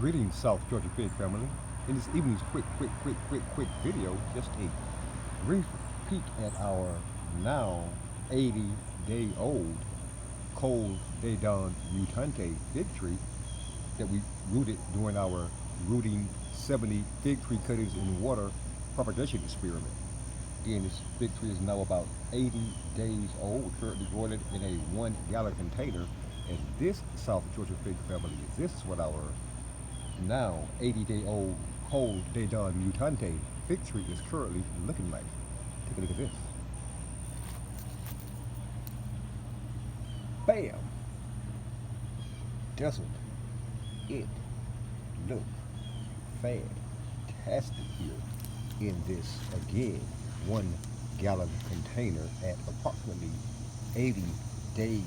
Greetings, South Georgia Fig family. In this evening's quick video, just a brief peek at our now 80-day-old cold CDD Mutante fig tree that we rooted during our rooting 70 fig tree cuttings in water propagation experiment. Again, this fig tree is now about 80 days old, currently growing it in a 1 gallon container. And this South Georgia Fig family, this is what our now 80-day-old cold CDD Mutante fig tree is currently looking like. Take a look at this. Bam! Doesn't it look fantastic here in this, again, 1 gallon container at approximately 80 days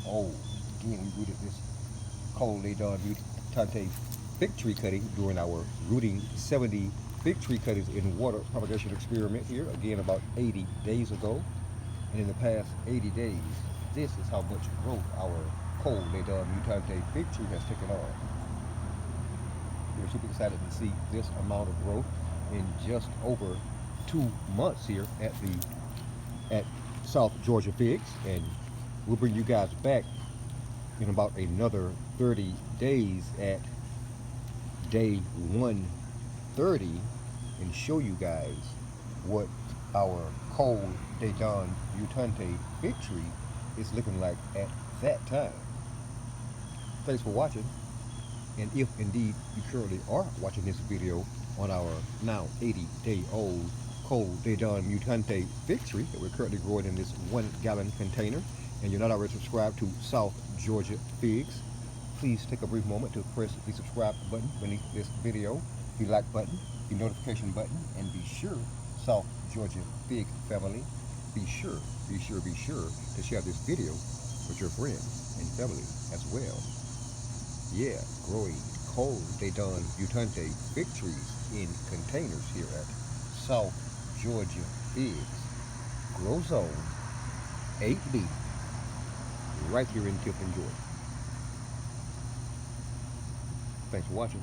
old. Again, we rooted this cold CDD Mutante fig tree cutting during our rooting 70 fig tree cuttings in water propagation experiment here, again about 80 days ago. And in the past 80 days, this is how much growth our cold CDD Mutante fig tree has taken on. We're super excited to see this amount of growth in just over 2 months here at South Georgia Figs, and we'll bring you guys back in about another 30 days at day 130 and show you guys what our cold CDD Mutante fig tree is looking like at that time. Thanks for watching, and if indeed you currently are watching this video on our now 80-day-old cold CDD Mutante fig tree that we're currently growing in this 1 gallon container, and you're not already subscribed to South Georgia Figs, please take a brief moment to press the subscribe button beneath this video, the like button, the notification button, and be sure, South Georgia Fig family, be sure to share this video with your friends and family as well. Yeah, growing cold CDD Mutante fig trees in containers here at South Georgia Figs, Grow Zone 8B, right here in Tifton, Georgia. Thanks for watching.